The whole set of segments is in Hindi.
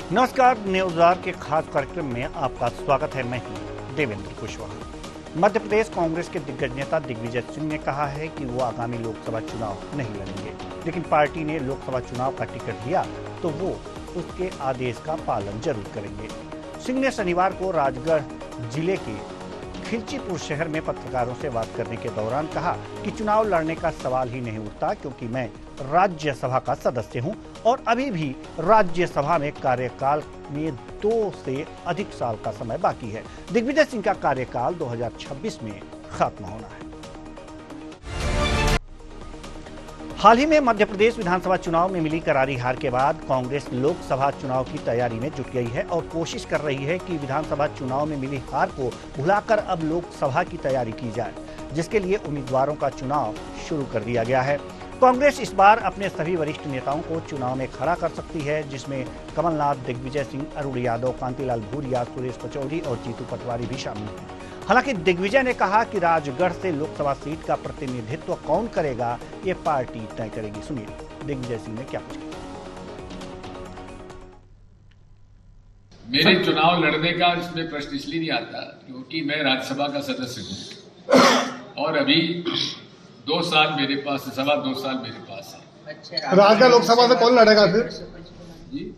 नमस्कार, न्यूज़आर के खास कार्यक्रम में आपका स्वागत है। मैं हूं देवेंद्र कुशवाहा। मध्य प्रदेश कांग्रेस के दिग्गज नेता दिग्विजय सिंह ने कहा है कि वो आगामी लोकसभा चुनाव नहीं लड़ेंगे, लेकिन पार्टी ने लोकसभा चुनाव का टिकट दिया तो वो उसके आदेश का पालन जरूर करेंगे। सिंह ने शनिवार को राजगढ़ जिले के खिलचीपुर शहर में पत्रकारों से बात करने के दौरान कहा कि चुनाव लड़ने का सवाल ही नहीं उठता, क्योंकि मैं राज्यसभा का सदस्य हूं और अभी भी राज्यसभा में कार्यकाल में 2 से अधिक साल का समय बाकी है। दिग्विजय सिंह का कार्यकाल 2026 में खत्म होना है। हाल ही में मध्य प्रदेश विधानसभा चुनाव में मिली करारी हार के बाद कांग्रेस लोकसभा चुनाव की तैयारी में जुट गई है और कोशिश कर रही है कि विधानसभा चुनाव में मिली हार को भुलाकर अब लोकसभा की तैयारी की जाए, जिसके लिए उम्मीदवारों का चुनाव शुरू कर दिया गया है। कांग्रेस इस बार अपने सभी वरिष्ठ नेताओं को चुनाव में खड़ा कर सकती है, जिसमें कमलनाथ, दिग्विजय सिंह, अरुण यादव, कांतिलाल भूरिया, सुरेश पचौरी और जीतू पटवारी भी शामिल हैं। हालांकि दिग्विजय ने कहा कि राजगढ़ से लोकसभा सीट का प्रतिनिधित्व कौन करेगा, ये पार्टी तय करेगी। सुनिए दिग्विजय सिंह ने क्या कुछ कहा। मेरे चुनाव लड़ने का इसमें प्रश्न इसलिए नहीं आता क्योंकि मैं राज्यसभा का सदस्य हूँ और अभी 2 साल मेरे पास, 2.25 साल मेरे पास है। राजगढ़ लोकसभा से कौन लड़ेगा फिर? जी,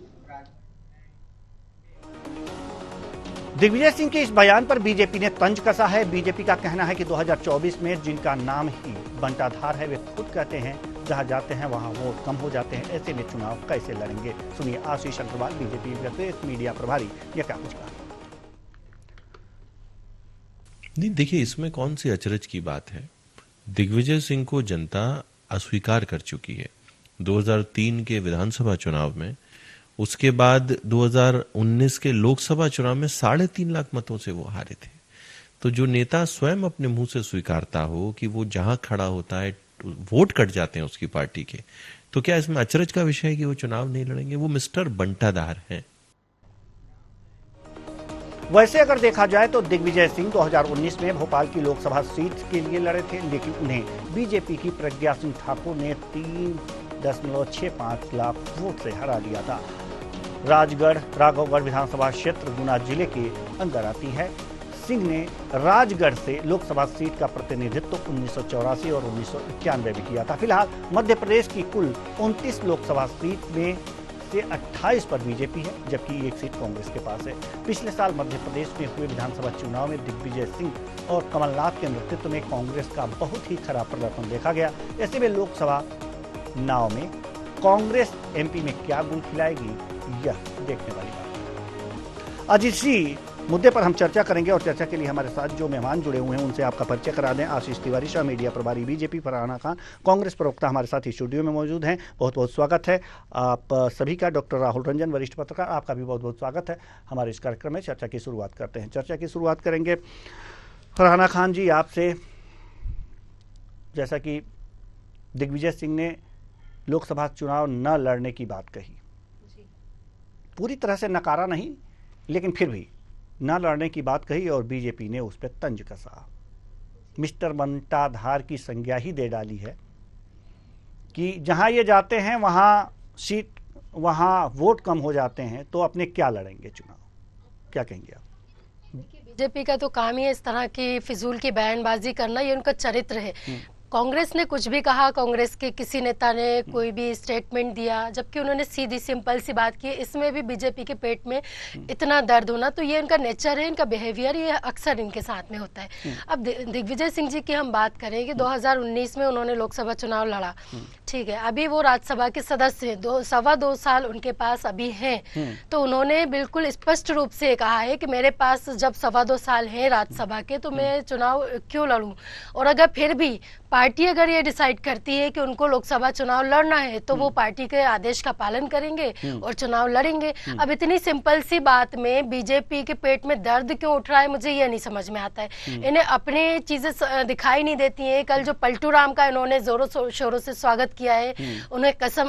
दिग्विजय सिंह के इस बयान पर बीजेपी ने तंज कसा है। बीजेपी का कहना है कि 2024 में जिनका नाम ही बंटाधार है, वे खुद कहते हैं जहां जाते हैं वहां वोट कम हो जाते हैं। ऐसे में चुनाव कैसे लड़ेंगे? सुनिए आशीष अग्रवाल, बीजेपी प्रदेश मीडिया प्रभारी, यह क्या कुछ कहा। नहीं, देखिए इसमें कौन सी अचरज की बात है। दिग्विजय सिंह को जनता अस्वीकार कर चुकी है 2003 के विधानसभा चुनाव में। उसके बाद 2019 के लोकसभा चुनाव में 3.5 लाख मतों से वो हारे थे। तो जो नेता स्वयं अपने मुंह से स्वीकारता हो कि वो जहां खड़ा होता है वोट कट जाते हैं उसकी पार्टी के, तो क्या इसमें अचरज का विषय है कि वो चुनाव नहीं लड़ेंगे? वो मिस्टर बंटाधार हैं। वैसे अगर देखा जाए तो दिग्विजय सिंह 2019 में भोपाल की लोकसभा सीट के लिए लड़े थे, लेकिन उन्हें बीजेपी की प्रज्ञा सिंह ठाकुर ने 3.65 लाख वोट से हरा दिया था। राजगढ़ राघवगढ़ विधानसभा क्षेत्र गुना जिले के अंदर आती है। सिंह ने राजगढ़ से लोकसभा सीट का प्रतिनिधित्व 1984 और 1991 में किया था। फिलहाल मध्य प्रदेश की कुल 29 लोकसभा सीट में से 28 पर बीजेपी है, जबकि 1 सीट कांग्रेस के पास है। पिछले साल मध्य प्रदेश में हुए विधानसभा चुनाव में दिग्विजय सिंह और कमलनाथ के नेतृत्व में कांग्रेस का बहुत ही खराब प्रदर्शन देखा गया। ऐसे में लोकसभा नाव में कांग्रेस एमपी में क्या गुल खिलाएगी, यह देखने वाली बात है। आज इसी मुद्दे पर हम चर्चा करेंगे और चर्चा के लिए हमारे साथ जो मेहमान जुड़े हुए हैं उनसे आपका परिचय करा दें। आशीष तिवारी, शाह मीडिया प्रभारी बीजेपी, फरहाना खान कांग्रेस प्रवक्ता हमारे साथ स्टूडियो में मौजूद हैं। बहुत बहुत स्वागत है आप सभी का। डॉक्टर राहुल रंजन, वरिष्ठ पत्रकार, आपका भी बहुत बहुत स्वागत है हमारे इस कार्यक्रम में। चर्चा की शुरुआत करते हैं। चर्चा की शुरुआत करेंगे फरहाना खान जी आपसे। जैसा कि दिग्विजय सिंह ने लोकसभा चुनाव न लड़ने की बात कही, पूरी तरह से नकारा नहीं, लेकिन फिर भी न लड़ने की बात कही और बीजेपी ने उस पर तंज कसा। मिस्टर बंटाधार की संज्ञा ही दे डाली है कि जहां ये जाते हैं वहां वोट कम हो जाते हैं, तो अपने क्या लड़ेंगे चुनाव? क्या कहेंगे आप? बीजेपी का तो काम ही है इस तरह की फिजूल की बयानबाजी करना, ये उनका चरित्र है। कांग्रेस ने कुछ भी कहा, कांग्रेस के किसी नेता ने कोई भी स्टेटमेंट दिया, जबकि उन्होंने सीधी सिंपल सी बात की, इसमें भी बीजेपी के पेट में इतना दर्द होना, तो ये इनका नेचर है, इनका बिहेवियर, ये अक्सर इनके साथ में होता है। अब दिग्विजय सिंह जी की हम बात करें कि 2019 में उन्होंने लोकसभा चुनाव लड़ा, ठीक है, अभी वो राज्यसभा के सदस्य हैं, 2.25 साल उनके पास अभी हैं, तो उन्होंने बिल्कुल स्पष्ट रूप से कहा है कि मेरे पास जब 2.25 साल हैं राज्यसभा के, तो मैं चुनाव क्यों लड़ूं? और अगर फिर भी पार्टी अगर ये डिसाइड करती है कि उनको लोकसभा चुनाव लड़ना है, तो वो पार्टी के आदेश का पालन करेंगे और चुनाव लड़ेंगे। अब इतनी सिंपल सी बात में बीजेपी के पेट में दर्द क्यों उठ रहा है, मुझे ये नहीं समझ में आता है। इन्हें अपनी चीजें दिखाई नहीं देती हैं। कल जो पलटू राम का इन्होंने जोरों शोरों से स्वागत किया है, उन्हें कसम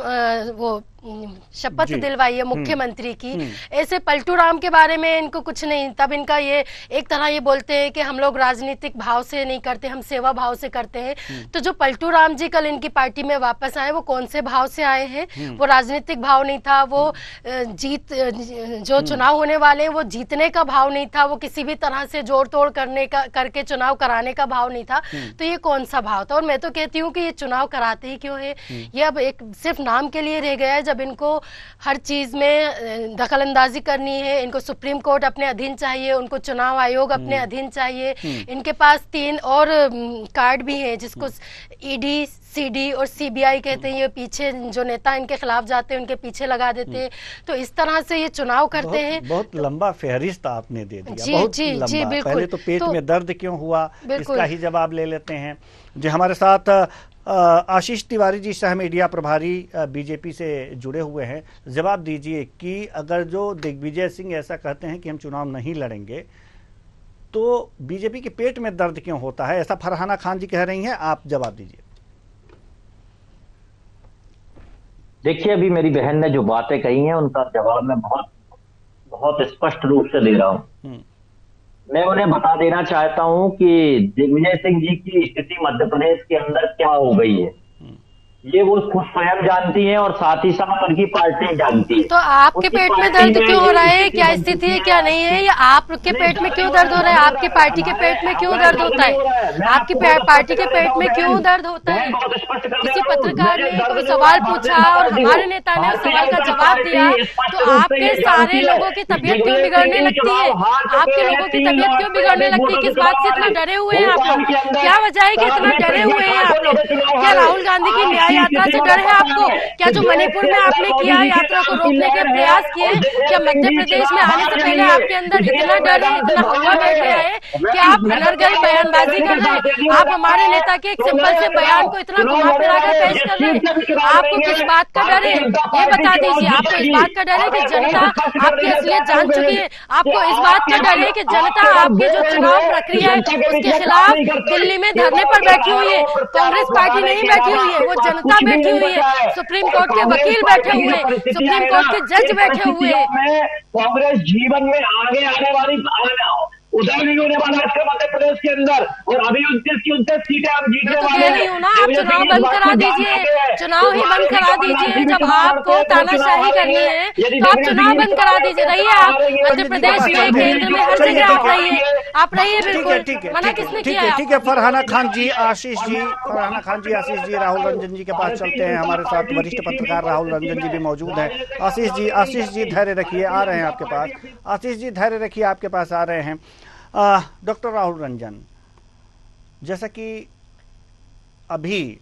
वो शपथ जी। दिलवाई है मुख्यमंत्री की, ऐसे पलटू राम के बारे में इनको कुछ नहीं, तब इनका ये एक तरह ये बोलते हैं कि हम लोग राजनीतिक भाव से नहीं करते, हम सेवा भाव से करते हैं। तो जो पलटू राम जी कल इनकी पार्टी में वापस आए वो कौन से भाव से आए हैं? वो राजनीतिक भाव नहीं था, वो जो चुनाव होने वाले हैं वो जीतने का भाव नहीं था, वो किसी भी तरह से जोड़ तोड़ करके चुनाव कराने का भाव नहीं था। तो ये कौन सा भाव था? और मैं तो कहती हूँ कि ये चुनाव कराते ही क्यों है? ये अब एक सिर्फ नाम के लिए रह गया है, जब इनको हर चीज में दखल अंदाजी करनी है, इनको सुप्रीम कोर्ट अपने अधीन चाहिए, उनको चुनाव आयोग अपने अधीन चाहिए। इनके पास 3 और कार्ड भी हैं जिसको ईडी, सीडी और सीबीआई कहते हैं। ये पीछे जो नेता इनके खिलाफ जाते हैं उनके पीछे लगा देते हैं। तो इस तरह से ये चुनाव करते हैं। बहुत लंबा फहरिस्त आपने दे दिया। जी, बहुत जी, लंबा। जी, बिल्कुल। पहले तो पेट में दर्द क्यों हुआ इसका ही जवाब ले लेते हैं। जो हमारे साथ आशीष तिवारी जी सह मीडिया प्रभारी बीजेपी से जुड़े हुए हैं, जवाब दीजिए कि अगर जो दिग्विजय सिंह ऐसा कहते हैं कि हम चुनाव नहीं लड़ेंगे तो बीजेपी के पेट में दर्द क्यों होता है, ऐसा फरहाना खान जी कह रही हैं, आप जवाब दीजिए। देखिए, अभी मेरी बहन ने जो बातें कही हैं उनका जवाब मैं बहुत स्पष्ट रूप से दे रहा हूं। मैं उन्हें बता देना चाहता हूं कि दिग्विजय सिंह जी की स्थिति मध्य प्रदेश के अंदर क्या हो गई है, ये वो खुद स्वयं जानती हैं और साथ ही साथ उनकी पार्टी जानती है। तो आपके पेट में दर्द क्यों हो रहा है? क्या स्थिति है, क्या नहीं है? या आपके पेट में क्यों दर्द हो रहा है? आपकी पार्टी के पेट में क्यों दर्द होता है? आपकी पार्टी के पेट में क्यों दर्द होता है? किसी पत्रकार ने कोई सवाल पूछा और हमारे नेता ने उस सवाल का जवाब दिया, तो आपके सारे लोगों की तबीयत क्यों बिगड़ने लगती है? आपके लोगों की तबीयत क्यों बिगड़ने लगती है? किस बात से इतना डरे हुए हैं आप लोग? क्या वजह है कि इतना डरे हुए हैं आप लोग? क्या राहुल गांधी की न्याय यात्रा से डर है आपको? क्या जो मणिपुर में आपने किया यात्रा को रोकने के प्रयास किए, क्या मध्य प्रदेश में आने से पहले आपके अंदर इतना डर है, इतना हवा बैठ गया है कि आप अनर्गल बयानबाजी कर रहे हैं? आप हमारे नेता के एक सिंपल से बयान को इतना घुमा फिरा कर पेश कर रहे हैं। आपको किस बात का डर है ये बता दीजिए। आपको इस बात का डर है कि जनता आपकी असलियत जान चुकी है? आपको इस बात का डर है कि जनता आपकी जो चुनाव प्रक्रिया है उसके खिलाफ दिल्ली में धरने पर बैठी हुई है? कांग्रेस पार्टी नहीं बैठी हुई है, वो जनता बैठी हुई है। सुप्रीम कोर्ट के वकील बैठे हुए हैं, सुप्रीम कोर्ट के जज बैठे हुए हैं। कांग्रेस जीवन में आगे आने वाली उधर नहीं होने वाला है मध्य प्रदेश के अंदर, और अभी 29 की 29 सीटें हम जीतने वाले हैं। कह रही हूँ ना, आप चुनाव बंद करा दीजिए, चुनाव ही बंद करा दीजिए। जब आपको तानाशाही करनी है तो आप चुनाव बंद करा दीजिए। रहिए आप मध्य प्रदेश में, केंद्र में, हर जगह आप रहिए बिल्कुल। मना किसने किया है? ठीक है। फरहाना खान जी, आशीष जी, फरहाना खान जी, आशीष जी, राहुल रंजन जी के पास चलते हैं। हमारे साथ वरिष्ठ पत्रकार राहुल रंजन जी भी मौजूद हैं। आशीष जी धैर्य रखिए, आ रहे हैं आपके पास। आशीष जी धैर्य रखिए, आपके पास आ रहे हैं। डॉक्टर राहुल रंजन, जैसा कि अभी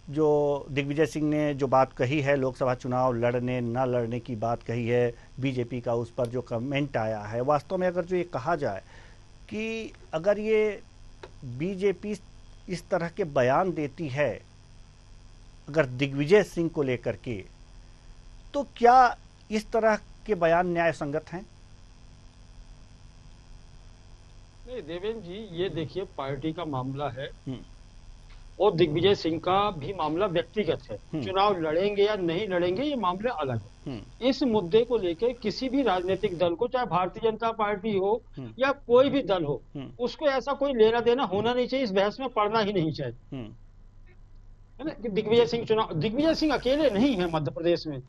जो दिग्विजय सिंह ने जो बात कही है, लोकसभा चुनाव लड़ने न लड़ने की बात कही है, बीजेपी का उस पर जो कमेंट आया है, वास्तव में अगर जो ये कहा जाए कि अगर ये बीजेपी इस तरह के बयान देती है अगर दिग्विजय सिंह को लेकर के, तो क्या इस तरह के बयान न्याय संगत हैं? नहीं देवेंद्र जी, ये देखिए पार्टी का मामला है और दिग्विजय सिंह का भी मामला व्यक्तिगत है। चुनाव लड़ेंगे या नहीं लड़ेंगे ये मामले अलग है। इस मुद्दे को लेकर किसी भी राजनीतिक दल को, चाहे भारतीय जनता पार्टी हो या कोई भी दल हो, उसको ऐसा कोई लेना देना होना नहीं चाहिए, इस बहस में पड़ना ही नहीं चाहिए, है ना। दिग्विजय सिंह अकेले नहीं है मध्य प्रदेश में।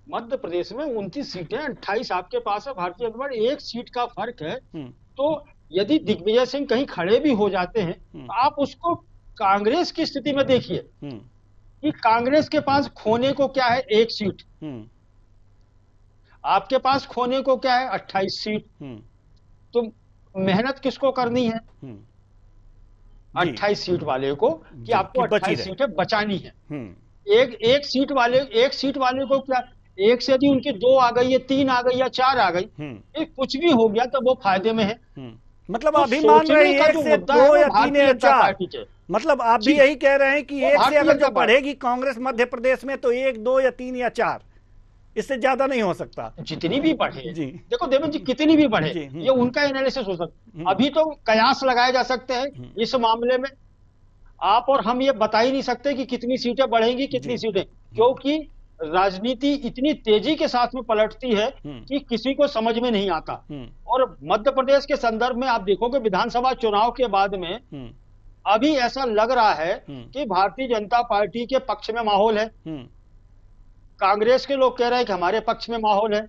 मध्य प्रदेश में 29 सीटें, 28 आपके पास है, भारतीय जनता पार्टी 1 सीट का फर्क है। तो यदि दिग्विजय सिंह कहीं खड़े भी हो जाते हैं तो आप उसको कांग्रेस की स्थिति में देखिए कि कांग्रेस के पास खोने को क्या है, 1 सीट। आपके पास खोने को क्या है, 28 सीट। तो मेहनत किसको करनी है? 28 सीट वाले को, कि आपको 28 सीटें बचानी है। एक सीट वाले को क्या, 1 से यदि उनकी 2 आ गई, 3 आ गई या 4 आ गई, कुछ भी हो गया तो वो फायदे में है। मतलब आप भी मान रहे हैं 1 से 2 या 3 या 4, मतलब आप भी यही कह रहे हैं कि 1 से अगर जो बढ़ेगी कांग्रेस मध्य प्रदेश में तो 1, 2 या 3 या 4, इससे ज्यादा नहीं हो सकता। जितनी भी बढ़े जी, देखो देवेंद्र जी, कितनी भी बढ़े ये उनका एनालिसिस हो सकता। अभी तो कयास लगाए जा सकते हैं इस मामले में। आप और हम ये बता ही नहीं सकते कि कितनी सीटें बढ़ेंगी, कितनी सीटें, क्योंकि राजनीति इतनी तेजी के साथ में पलटती है कि किसी को समझ में नहीं आता। और मध्य प्रदेश के संदर्भ में आप देखोगे विधानसभा चुनाव के बाद में अभी ऐसा लग रहा है कि भारतीय जनता पार्टी के पक्ष में माहौल है, कांग्रेस के लोग कह रहे हैं कि हमारे पक्ष में माहौल है,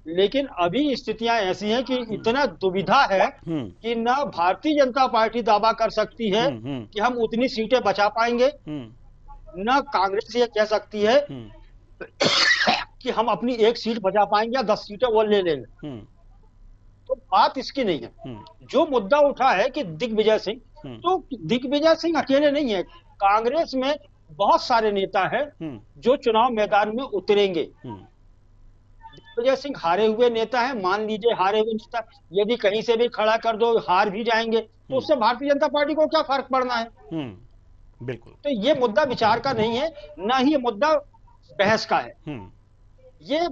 लेकिन अभी स्थितियां ऐसी हैं कि इतना दुविधा है कि न भारतीय जनता पार्टी दावा कर सकती है कि हम उतनी सीटें बचा पाएंगे, न कांग्रेस ये कह सकती है कि हम अपनी एक सीट बचा पाएंगे या 10 सीटें वो ले लेंगे। तो बात इसकी नहीं है। जो मुद्दा उठा है कि दिग्विजय सिंह, तो दिग्विजय सिंह अकेले नहीं है, कांग्रेस में बहुत सारे नेता हैं जो चुनाव मैदान में उतरेंगे। दिग्विजय सिंह हारे हुए नेता हैं, मान लीजिए हारे हुए नेता यदि कहीं से भी खड़ा कर दो हार भी जाएंगे तो उससे भारतीय जनता पार्टी को क्या फर्क पड़ना है। बिल्कुल। तो ये मुद्दा विचार का नहीं है, ना ही ये मुद्दा बहस का है। ये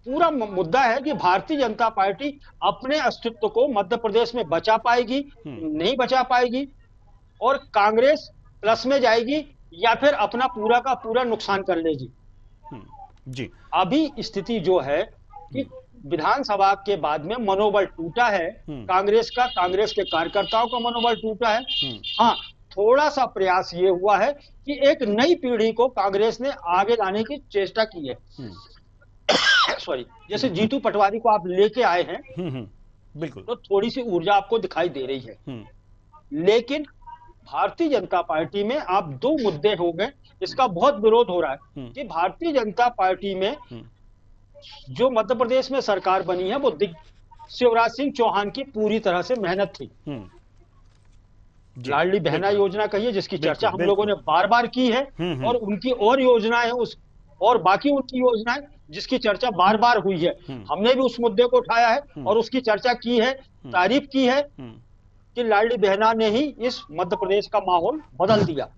पूरा मुद्दा है कि भारतीय जनता पार्टी अपने अस्तित्व को मध्य प्रदेश में बचा पाएगी, नहीं बचा पाएगी, और कांग्रेस प्लस में जाएगी या फिर अपना पूरा का पूरा नुकसान कर लेगी। जी, अभी स्थिति जो है कि विधानसभा के बाद में मनोबल टूटा है कांग्रेस का, कांग्रेस के कार्यकर्ताओं का मनोबल टूटा है। हाँ, थोड़ा सा प्रयास ये हुआ है कि एक नई पीढ़ी को कांग्रेस ने आगे लाने की चेष्टा की है। सॉरी, जैसे जीतू पटवारी को आप लेके आए हैं, बिल्कुल, तो थोड़ी सी ऊर्जा आपको दिखाई दे रही है। लेकिन भारतीय जनता पार्टी में आप दो मुद्दे हो गए, इसका बहुत विरोध हो रहा है कि भारतीय जनता पार्टी में जो मध्य प्रदेश में सरकार बनी है वो शिवराज सिंह चौहान की पूरी तरह से मेहनत थी। लाडली बहना योजना कहिए, जिसकी चर्चा हम लोगों ने बार बार की है, और उनकी और योजनाएं और बाकी उनकी योजनाएं जिसकी चर्चा बार बार हुई है, हमने भी उस मुद्दे को उठाया है और उसकी चर्चा की है, तारीफ की है कि लाडली बहना ने ही इस मध्य प्रदेश का माहौल बदल दिया।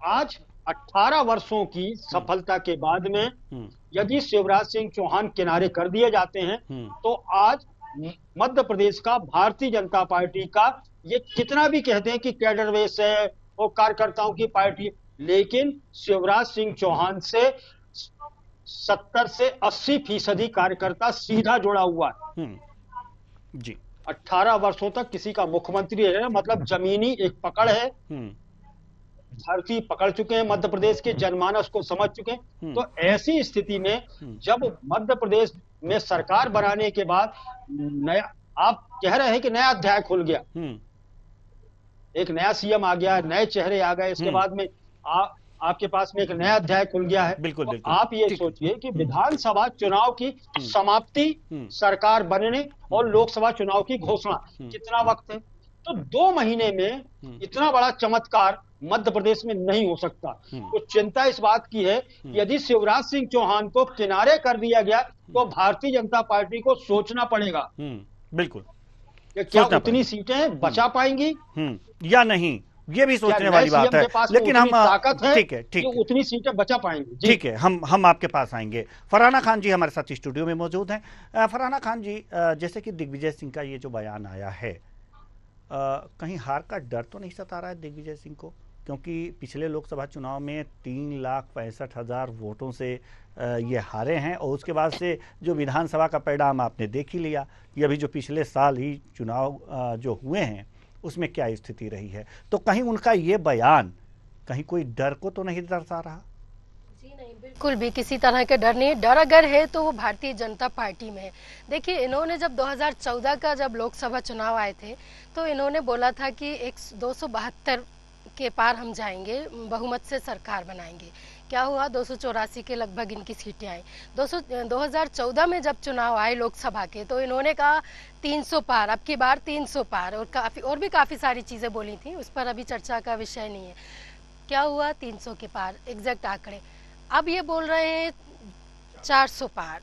आज 18 वर्षों की सफलता के बाद में यदि शिवराज सिंह चौहान किनारे कर दिए जाते हैं तो आज मध्य प्रदेश का भारतीय जनता पार्टी का, ये कितना भी कहते हैं कि कैडर बेस है और कार्यकर्ताओं की पार्टी, लेकिन शिवराज सिंह चौहान से 70 से 80% कार्यकर्ता सीधा जुड़ा हुआ है। जी, 18 वर्षों तक किसी का मुख्यमंत्री है, मतलब जमीनी एक पकड़ है, धरती पकड़ चुके हैं, मध्य प्रदेश के जनमानस को समझ चुके हैं। तो ऐसी स्थिति में जब मध्य प्रदेश में सरकार बनाने के बाद नया, आप कह रहे हैं कि नया अध्याय खुल गया, एक नया सीएम आ गया, नए चेहरे आ गए, इसके बाद में आपके पास में एक नया अध्याय खुल गया है। बिल्कुल, बिल्कुल। आप ये सोचिए कि विधानसभा चुनाव की समाप्ति, सरकार बनने और लोकसभा चुनाव की घोषणा, कितना वक्त है? तो 2 महीने में इतना बड़ा चमत्कार मध्य प्रदेश में नहीं हो सकता। तो चिंता इस बात की है कि यदि शिवराज सिंह चौहान को किनारे कर दिया गया तो भारतीय जनता पार्टी को सोचना पड़ेगा, बिल्कुल, क्या उतनी सीटें बचा पाएंगी या नहीं, ये भी सोचने वाली बात है। लेकिन हम ताकत है, ठीक है, ठीक, उतनी सीटें बचा पाएंगे। ठीक है, हम आपके पास आएंगे। फरहाना खान जी हमारे साथ स्टूडियो में मौजूद हैं। फरहाना खान जी, जैसे कि दिग्विजय सिंह का ये जो बयान आया है, कहीं हार का डर तो नहीं सता रहा है दिग्विजय सिंह को? क्योंकि पिछले लोकसभा चुनाव में 3,65,000 वोटों से ये हारे हैं, और उसके बाद से जो विधानसभा का परिणाम आपने देख ही लिया। ये अभी जो पिछले साल ही चुनाव जो हुए हैं उसमें क्या स्थिति रही है, तो कहीं उनका ये बयान कहीं कोई डर को तो नहीं दर्शा रहा? जी नहीं, बिल्कुल भी किसी तरह का डर नहीं। डर अगर है तो वो भारतीय जनता पार्टी में है। देखिए, इन्होंने जब 2014 का जब लोकसभा चुनाव आए थे तो इन्होंने बोला था कि 272 के पार हम जाएंगे, बहुमत से सरकार बनाएंगे। क्या हुआ? 284 के लगभग इनकी सीटें आई। 2014 में जब चुनाव आए लोकसभा के तो इन्होंने कहा 300 पार, अब की बार 300 पार, और भी काफ़ी सारी चीज़ें बोली थी, उस पर अभी चर्चा का विषय नहीं है। क्या हुआ? 300 के पार, एग्जैक्ट आंकड़े। अब ये बोल रहे हैं 400 पार।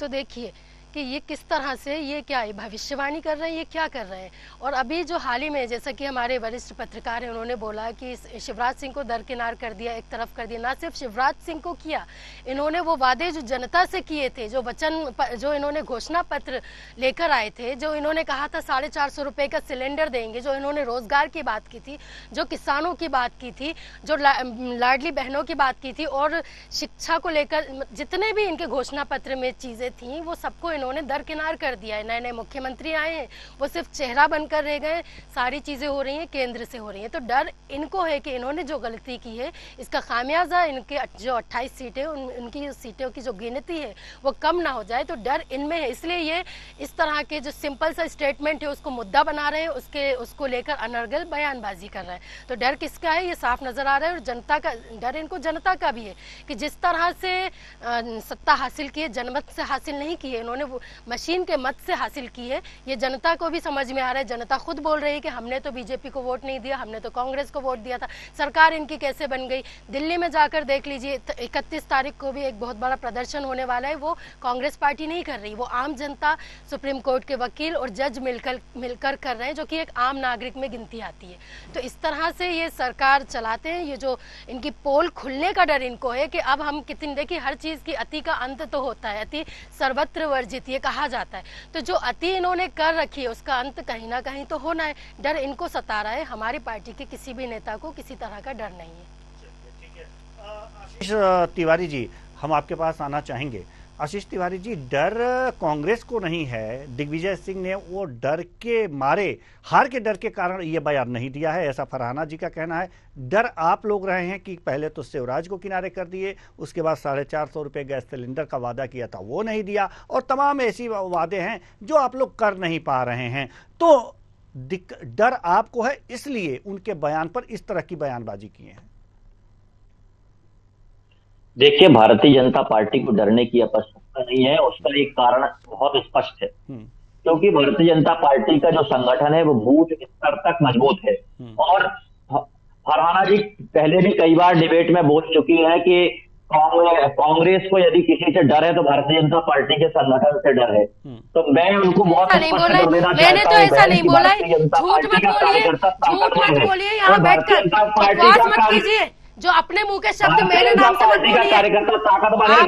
तो देखिए कि ये किस तरह से, ये क्या है, भविष्यवाणी कर रहे हैं, ये क्या कर रहे हैं। और अभी जो हाल ही में, जैसा कि हमारे वरिष्ठ पत्रकार हैं, उन्होंने बोला कि शिवराज सिंह को दरकिनार कर दिया, एक तरफ कर दिया। ना सिर्फ शिवराज सिंह को किया, इन्होंने वो वादे जो जनता से किए थे, जो वचन, जो इन्होंने घोषणा पत्र लेकर आए थे, जो इन्होंने कहा था 450 रुपए का सिलेंडर देंगे, जो इन्होंने रोजगार की बात की थी, जो किसानों की बात की थी, जो लाडली बहनों की बात की थी, और शिक्षा को लेकर जितने भी इनके घोषणा पत्र में चीजें थी, वो सबको इन्होंने दरकिनार कर दिया है। नए नए मुख्यमंत्री आए हैं, वो सिर्फ चेहरा बनकर रह गए, सारी चीजें हो रही हैं केंद्र से हो रही हैं। तो डर इनको है कि इन्होंने जो गलती की है, इसका खामियाजा इनके जो 28 सीटें, उनकी सीटों की जो गिनती है वो कम ना हो जाए, तो डर इनमें है। इसलिए ये इस तरह के जो सिंपल सा स्टेटमेंट है उसको मुद्दा बना रहे हैं, उसको लेकर अनर्गल बयानबाजी कर रहे हैं। तो डर किसका है, ये साफ नजर आ रहा है। और जनता का डर, इनको जनता का भी है कि जिस तरह से सत्ता हासिल की है, जनमत से हासिल नहीं की है, इन्होंने मशीन के मत से हासिल की है। ये जनता को भी समझ में आ रहा है। जनता खुद बोल रही है कि हमने तो बीजेपी को वोट नहीं दिया, हमने तो कांग्रेस को वोट दिया था, सरकार इनकी कैसे बन गई। दिल्ली में जाकर देख लीजिए, 31 तारीख को भी एक बहुत बड़ा प्रदर्शन होने वाला है, वो कांग्रेस पार्टी नहीं कर रही, वो आम जनता, सुप्रीम कोर्ट के वकील और जज मिलकर कर रहे हैं, जो कि एक आम नागरिक में गिनती आती है। तो इस तरह से ये सरकार चलाते हैं। ये जो इनकी पोल खुलने का डर इनको है कि अब हम कितनी, देखिए हर चीज की अति का अंत तो होता है, अति सर्वत्र वर्जित ये कहा जाता है। तो जो अति इन्होंने कर रखी है उसका अंत कहीं ना कहीं तो होना है। डर इनको सता रहा है, हमारी पार्टी के किसी भी नेता को किसी तरह का डर नहीं है। आशीष तिवारी जी, हम आपके पास आना चाहेंगे। आशीष तिवारी जी, डर कांग्रेस को नहीं है, दिग्विजय सिंह ने वो डर के मारे, हार के डर के कारण ये बयान नहीं दिया है, ऐसा फरहाना जी का कहना है। डर आप लोग रहे हैं कि पहले तो शिवराज को किनारे कर दिए, उसके बाद 450 रुपये गैस सिलेंडर का वादा किया था वो नहीं दिया, और तमाम ऐसी वादे हैं जो आप लोग कर नहीं पा रहे हैं। तो डर आपको है, इसलिए उनके बयान पर इस तरह की बयानबाजी की है। देखिए, भारतीय जनता पार्टी को डरने की आवश्यकता नहीं है। उसका एक कारण बहुत स्पष्ट है, क्योंकि भारतीय जनता पार्टी का जो संगठन है वो बूथ स्तर तक मजबूत है। और फरहाना जी पहले भी कई बार डिबेट में बोल चुकी है कि कांग्रेस को यदि किसी से डर है तो भारतीय जनता पार्टी के संगठन से डर है। तो मैं उनको बहुत नहीं बोला, मैंने तो ऐसा नहीं बोला। झूठ मत बोलिए, झूठ मत बोलिए, यहाँ बैठकर बकवास मत कीजिए। जो अपने मुंह के शब्द मेरे नाम से मत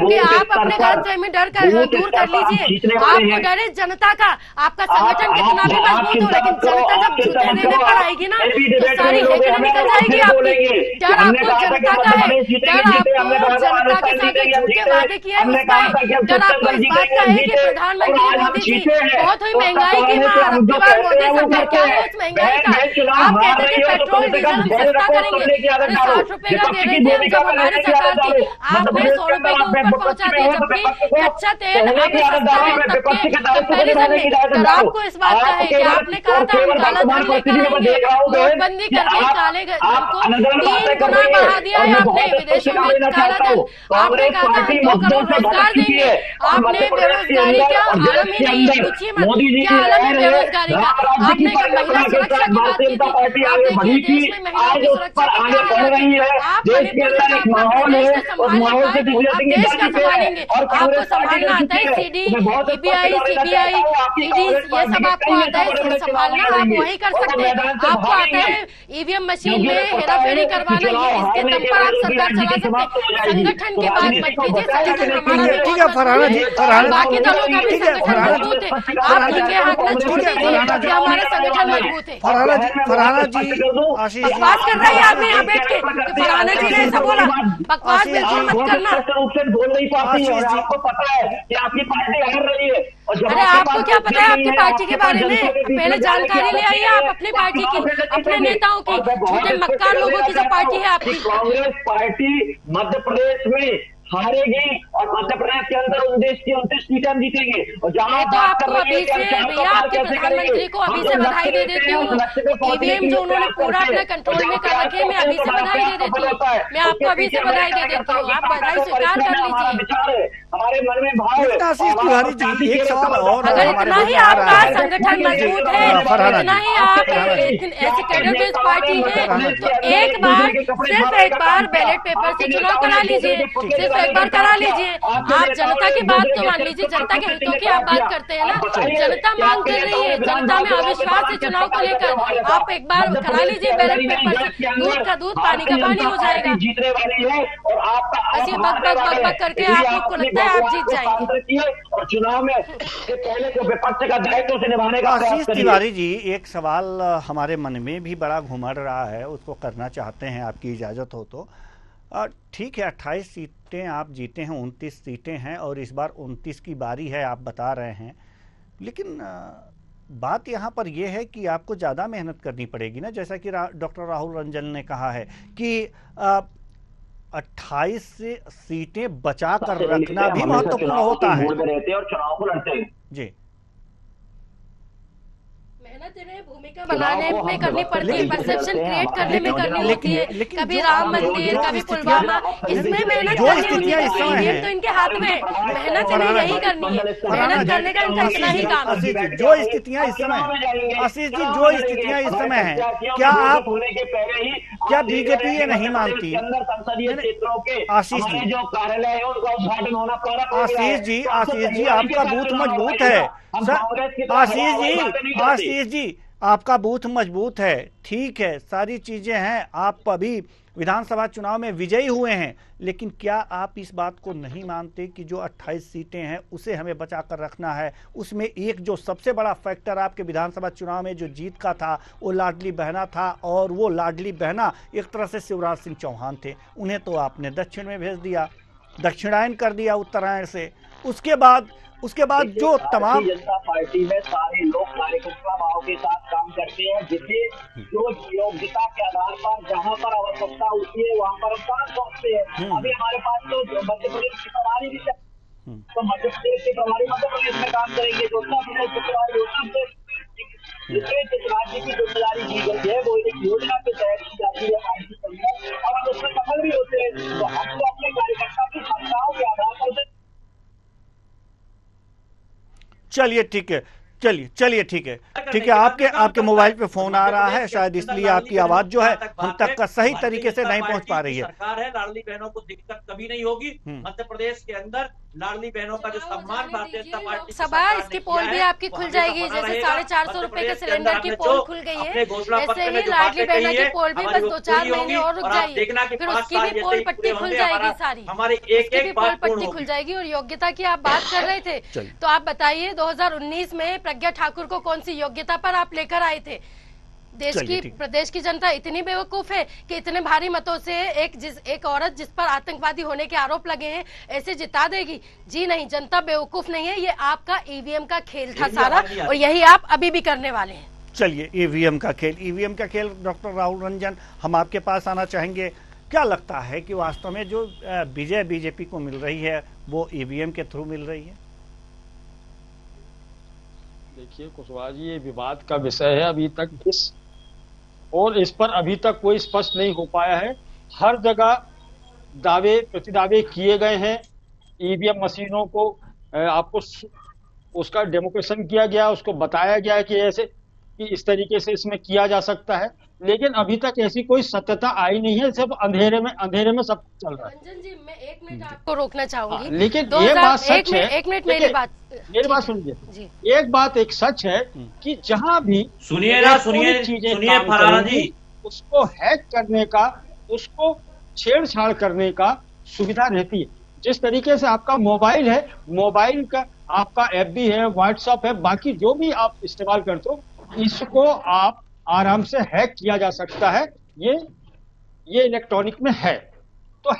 बोलिए। आप अपने घर में डर कर दूर कर लीजिए। आपको डर है जनता का, आपका संगठन कितना भी मजबूत हो, लेकिन जनता जब जूते देने पर आएगी ना तो सारी हेकड़े निकल जाएगी आपकी। डर आपको जनता का है, डर आपको जनता के साथ जो झूठे वादे किए हैं उसका है। डर आपको इस बात का है कि प्रधानमंत्री मोदी जी बहुत हुई महंगाई की मार, अब की बार मोदी सरकार क्या है उस महंगाई का। आप कहते थे पेट्रोल डीजल हम सस्ता करेंगे, 60 रुपए दे रहे थे जब हमारी सरकार थी, आपने 100 रुपए के ऊपर पहुंचा दिया, जबकि कच्चा तेल अब सस्ता है सबके कंपैरिजन में। डर आपको इस बात का है कि आपने कहा था हम काला धन लेकर आएंगे, नोटबंदी करके काले धन को 3 गुना बढ़ा दिया है आपने, विदेशों में काला धन। आपने कहा था हम 2 करोड़ रोजगार देंगे, आपने बेरोजगारी का आलम ही नहीं है, पूछिए मत क्या आलम है बेरोजगारी का। आपने महिला सुरक्षा की बात की थी, आप देखिए देश में महिलाओं की सुरक्षा की क्या हालत है। आप के अंदर एक माहौल है, उस माहौल से संभालेंगे। आपको संभालना आता है, सीडी, सीबीआई, ईडी, ये सब आपको आता है संभालना, आप वही कर सकते हैं। आपको आता है ईवीएम मशीन में हेराफेरी करवाना, ये इसके दम पर आप सरकार चला सकते हैं। संगठन की बात मत कीजिए, संगठन हमारा ठीक है फरहाना जी, बाकी दलों का भी संगठन मजबूत है, आप इनके हाथ में छोड़ दीजिए कि हमारा संगठन मजबूत है। फरहाना जी, आशीष बकवास कर रहे हैं आप यहाँ बैठ के, फरहाना जी ने ऐसा बोला, बकवास बिल्कुल मत करना। से बोल नहीं पाती है, आपको पता है कि आपकी पार्टी हार रही है। अरे आपको क्या पता है आपकी पार्टी के बारे में? पहले जानकारी ले आइए आप अपनी पार्टी की, अपने नेताओं की, छोटे मक्कार लोगों की जो पार्टी है आपकी। कांग्रेस पार्टी मध्य प्रदेश में हारेगी और मध्य प्रदेश के अंदर 29 सीटें हम जीतेंगे। और जहाँ तो आपको अभी से भैया आपके प्रधानमंत्री को अभी से बधाई दे देती हूँ। ईवीएम जो उन्होंने पूरा अपने कंट्रोल में कर रखे, मैं अभी से बधाई दे देती हूँ। मैं आपको अभी से बधाई दे देती हूँ, आप बधाई स्वीकार कर लीजिए। हमारे मन में भाव आशीष तिवारी जी, एक सवाल और, अगर इतना ही आपका संगठन मजबूत है, इतना ही आप ऐसी कैडर बेस्ड पार्टी है, तो एक बार सिर्फ एक बार बैलेट पेपर से चुनाव करा लीजिए, सिर्फ एक बार करा लीजिए। आप जनता की बात तो मान लीजिए, जनता के हितों की आप बात करते हैं ना, जनता मांग कर रही है, जनता में अविश्वास है चुनाव को लेकर। आप एक बार करा लीजिए बैलेट पेपर से, दूध का दूध पानी का पानी हो जाएगा। जीतने वाली है और आपका बस ये बक करके आप लोग को लगता है आप जीत जाएंगे। और चुनाव में से पहले जो विपक्ष का दायित्व से निभाने का आशीष तिवारी जी, एक सवाल हमारे मन में भी बड़ा घुमड़ रहा है, उसको करना चाहते हैं, आपकी इजाज़त हो तो। ठीक है, 28 सीटें आप जीते हैं, 29 सीटें हैं और इस बार 29 की बारी है, आप बता रहे हैं। लेकिन बात यहाँ पर यह है कि आपको ज़्यादा मेहनत करनी पड़ेगी ना, जैसा कि डॉक्टर राहुल रंजन ने कहा है कि 28 सीटें बचा कर रखना भी महत्वपूर्ण होता है। रहते और चुनाव को लड़ते हैं जी, मेहनत इन्हें भूमिका बनाने में करनी पड़ती है, परसेप्शन क्रिएट करने में करनी होती है। कभी राम मंदिर, कभी पुलवामा, इसमें मेहनत करनी होती है। तो इनके हाथ में मेहनत इन्हें यही करनी है, मेहनत करने का इनका इतना ही काम है। जो स्थितियां इस समय, आशीष जी, जो स्थितियां इस समय हैं, क्या बीजेपी ये नहीं मानती? संसदीय क्षेत्रों के आशीष जी, जो कार्यालय है उनका उद्घाटन होना प्रारंभ। आशीष जी, आपका बूथ मजबूत है। आशीष जी, आपका बूथ मजबूत है, ठीक है, सारी चीजें हैं, आप अभी विधानसभा चुनाव में विजयी हुए हैं, लेकिन क्या आप इस बात को नहीं मानते कि जो 28 सीटें हैं उसे हमें बचा कर रखना है? उसमें एक जो सबसे बड़ा फैक्टर आपके विधानसभा चुनाव में जो जीत का था वो लाडली बहना था, और वो लाडली बहना एक तरह से शिवराज सिंह चौहान थे। उन्हें तो आपने दक्षिण में भेज दिया, दक्षिणायन कर दिया उत्तरायण से। उसके बाद जो तमाम जनता पार्टी में सारे लोग कार्यकर्ता भाव के साथ काम करते हैं, जिसे जो योग्यता के आधार पर जहां पर आवश्यकता होती है वहां पर हम काम करते हैं। अभी हमारे पास तो मध्य प्रदेश की प्रभारी भी है, तो मध्य प्रदेश के प्रभारी मध्य प्रदेश में काम करेंगे, जो उत्तर प्रदेश के प्रभारी उत्तर प्रदेश, जिस राज्य की जिम्मेदारी दी गई है वो एक योजना के तहत की जाती है पार्टी के अंदर, और हम उसमें सफल भी होते हैं। तो हम तो अपने कार्यकर्ता की क्षमताओं के आधार पर चलिए ठीक है, चलिए ठीक है। आपके मोबाइल पे फोन आ रहा है, शायद इसलिए आपकी आवाज जो है हम तक का सही तरीके से नहीं पहुंच पा रही है। सरकार है, लाडली बहनों को दिक्कत कभी नहीं होगी। मध्य प्रदेश के अंदर लाडली बहनों का जो सम्मान भारतीय जनता पार्टी सभा, इसकी पोल भी आपकी खुल जाएगी, जैसे 450 रुपए के सिलेंडर की पोल खुल गई है, ऐसे ही लाडली बहना की पोल भी बस 2-4 महीने और रुक जाएगी, फिर उसकी भी पोल पट्टी खुल जाएगी, सारी हमारी उसकी भी पोल पट्टी खुल जाएगी। और योग्यता की आप बात कर रहे थे, तो आप बताइए 2019 में प्रज्ञा ठाकुर को कौन सी योग्यता पर आप लेकर आए थे? प्रदेश की जनता इतनी बेवकूफ है कि इतने भारी मतों से एक औरत जिस पर आतंकवादी होने के आरोप लगे हैं ऐसे जिता देगी? जी नहीं, जनता बेवकूफ नहीं है, ये आपका ईवीएम का खेल था सारा, और यही आप अभी भी करने वाले हैं। चलिए, ईवीएम का खेल। डॉक्टर राहुल रंजन, हम आपके पास आना चाहेंगे। क्या लगता है कि वास्तव में जो विजय बीजेपी को मिल रही है वो ईवीएम के थ्रू मिल रही है? देखिए कुशवाहा जी, ये विवाद का विषय है अभी तक, इस पर अभी तक कोई स्पष्ट नहीं हो पाया है। हर जगह दावे प्रतिदावे किए गए हैं, ईवीएम मशीनों को आपको उसका डेमोक्रेशन किया गया, उसको बताया गया है कि ऐसे कि इस तरीके से इसमें किया जा सकता है, लेकिन अभी तक ऐसी कोई सत्यता आई नहीं है, सब अंधेरे में सब चल रहा है। रंजन जी, मैं 1 मिनट आपको रोकना चाहूंगी, लेकिन ये बात सच है, 1 मिनट मेरी बात सुनिए। एक बात एक सच है कि जहां भी सुनिए फरहाना जी, उसको हैक करने का, उसको छेड़छाड़ करने का सुविधा रहती है। जिस तरीके से आपका मोबाइल है, मोबाइल का आपका FB है, व्हाट्सएप है, बाकी जो भी आप इस्तेमाल करते हो, इसको आप आराम से हैक किया जा सकता है। ये इलेक्ट्रॉनिक में है, तो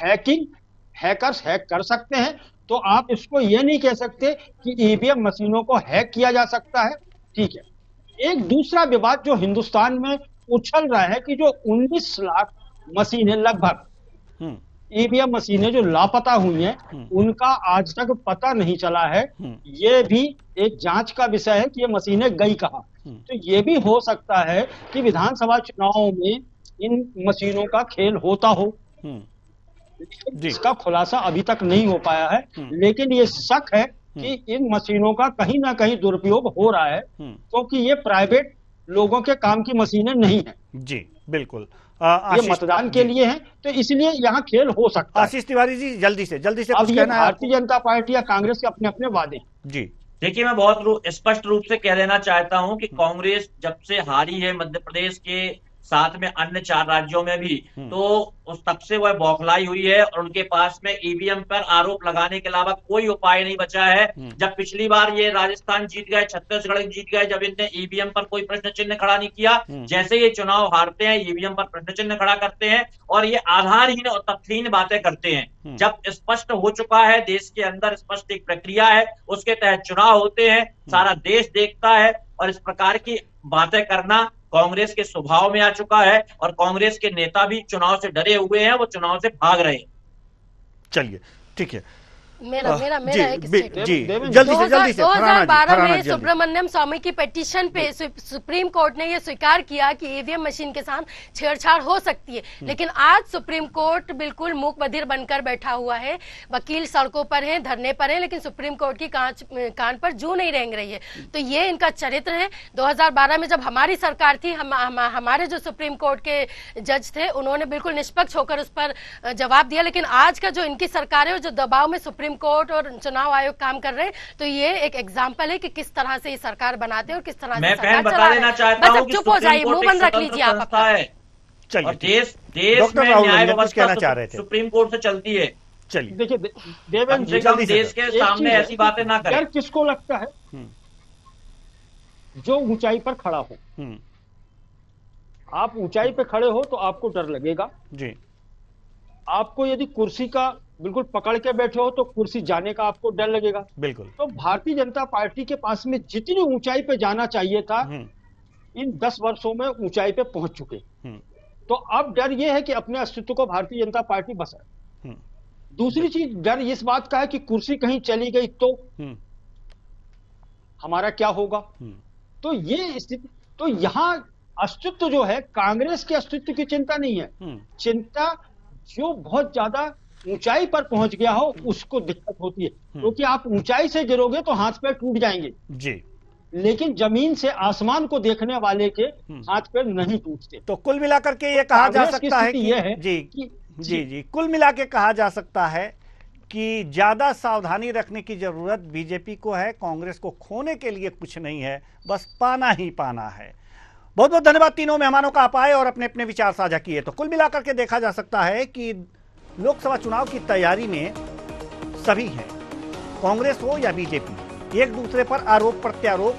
हैकर्स हैक कर सकते हैं। तो आप इसको ये नहीं कह सकते कि ईवीएम मशीनों को हैक किया जा सकता है, ठीक है। एक दूसरा विवाद जो हिंदुस्तान में उछल रहा है कि जो 19 लाख मशीनें लगभग ईवीएम मशीनें जो लापता हुई हैं, उनका आज तक पता नहीं चला है। ये भी एक जांच का विषय है कि ये मशीनें गई कहां। तो ये भी हो सकता है कि विधानसभा चुनावों में इन मशीनों का खेल होता हो, इसका खुलासा अभी तक नहीं हो पाया है। लेकिन ये शक है कि इन मशीनों का कहीं ना कहीं दुरुपयोग हो रहा है, क्योंकि ये प्राइवेट लोगों के काम की मशीनें नहीं है। जी बिल्कुल। ये मतदान के लिए है, तो इसलिए यहाँ खेल हो सकता है। आशीष तिवारी जी जल्दी से अब कुछ ये कहना है भारतीय जनता पार्टी या कांग्रेस के अपने अपने वादे। जी। देखिए, मैं बहुत स्पष्ट रूप से कह देना चाहता हूं कि कांग्रेस जब से हारी है मध्य प्रदेश के साथ में अन्य 4 राज्यों में भी, तो उस तब से वह बौखलाई हुई है और उनके पास में ईवीएम पर आरोप लगाने के अलावा कोई उपाय नहीं बचा है। जब पिछली बार ये राजस्थान जीत गए, छत्तीसगढ़ जीत गए, जब इनने ईवीएम पर कोई प्रश्न चिन्ह खड़ा नहीं किया, जैसे ये चुनाव हारते हैं ईवीएम पर प्रश्न चिन्ह खड़ा करते हैं और ये आधारहीन और तथ्यहीन बातें करते हैं। जब स्पष्ट हो चुका है, देश के अंदर स्पष्ट एक प्रक्रिया है, उसके तहत चुनाव होते हैं, सारा देश देखता है, और इस प्रकार की बातें करना कांग्रेस के स्वभाव में आ चुका है और कांग्रेस के नेता भी चुनाव से डरे हुए हैं, वो चुनाव से भाग रहे हैं। चलिए, ठीक है। मेरा एक स्टेटमेंट। जी, जल्दी से 2012 में सुब्रमण्यम स्वामी की पिटीशन पे सुप्रीम कोर्ट ने यह स्वीकार किया कि ईवीएम मशीन के साथ छेड़छाड़ हो सकती है, लेकिन आज सुप्रीम कोर्ट बिल्कुल मूक बधिर बनकर बैठा हुआ है। वकील सड़कों पर हैं, धरने पर हैं, लेकिन सुप्रीम कोर्ट की कान पर जू नहीं रेंग रही है। तो ये इनका चरित्र है। 2012 में जब हमारी सरकार थी, हमारे जो सुप्रीम कोर्ट के जज थे, उन्होंने बिल्कुल निष्पक्ष होकर उस पर जवाब दिया, लेकिन आज का जो इनकी सरकार है, जो दबाव में सुप्रीम कोर्ट और चुनाव आयोग काम कर रहे हैं, तो ये एक एग्जांपल है कि किस तरह से ये सरकार बनाते हैं और किस तरह से सरकार चला रहे हैं। बस अब चुप हो जाइए, मुंह बंद रख लीजिए आप अपना। और देश में न्याय व्यवस्था सुप्रीम कोर्ट से चलती है। चलिए, देखिए देवेंद्र जी, हम देश के सामने ऐसी बातें ना करें। किसको लगता है जो ऊंचाई पर खड़ा हो, आप ऊंचाई पे खड़े हो तो आपको डर लगेगा जी। आपको यदि कुर्सी का बिल्कुल पकड़ के बैठे हो तो कुर्सी जाने का आपको डर लगेगा। बिल्कुल। तो भारतीय जनता पार्टी के पास में जितनी ऊंचाई पे जाना चाहिए था, इन 10 वर्षों में ऊंचाई पे पहुंच चुके। तो अब डर यह है कि अपने अस्तित्व को भारतीय जनता पार्टी बचाए। दूसरी चीज, डर इस बात का है कि कुर्सी कहीं चली गई तो हमारा क्या होगा। तो ये स्थिति, तो यहाँ अस्तित्व जो है, कांग्रेस के अस्तित्व की चिंता नहीं है, चिंता जो बहुत ज्यादा ऊंचाई पर पहुंच गया हो उसको दिक्कत होती है, क्योंकि आप ऊंचाई से गिरोगे तो हाथ पैर टूट जाएंगे जी, लेकिन जमीन से आसमान को देखने वाले के हाथ पैर नहीं टूटते। तो कुल मिलाकर के ये कहा जा सकता है कि जी, कुल मिला के कहा जा सकता है कि ज्यादा सावधानी रखने की जरूरत बीजेपी को है। कांग्रेस को खोने के लिए कुछ नहीं है, बस पाना ही पाना है। बहुत बहुत धन्यवाद तीनों मेहमानों का, आप आए और अपने अपने विचार साझा किए। तो कुल मिलाकर के देखा जा सकता है कि लोकसभा चुनाव की तैयारी में सभी हैं, कांग्रेस हो या बीजेपी, एक दूसरे पर आरोप प्रत्यारोप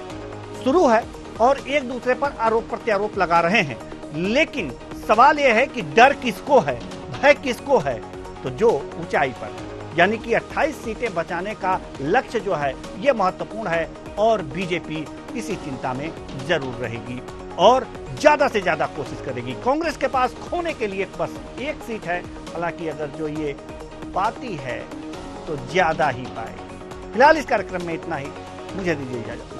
शुरू है और एक दूसरे पर आरोप प्रत्यारोप लगा रहे हैं। लेकिन सवाल यह है कि डर किसको है, भय किसको है? तो जो ऊंचाई पर, यानी कि 28 सीटें बचाने का लक्ष्य जो है यह महत्वपूर्ण है और बीजेपी इसी चिंता में जरूर रहेगी और ज्यादा से ज्यादा कोशिश करेगी। कांग्रेस के पास खोने के लिए बस एक सीट है, हालांकि अगर जो ये पाती है तो ज्यादा ही पाए। फिलहाल इस कार्यक्रम में इतना ही, मुझे दीजिए इजाजत।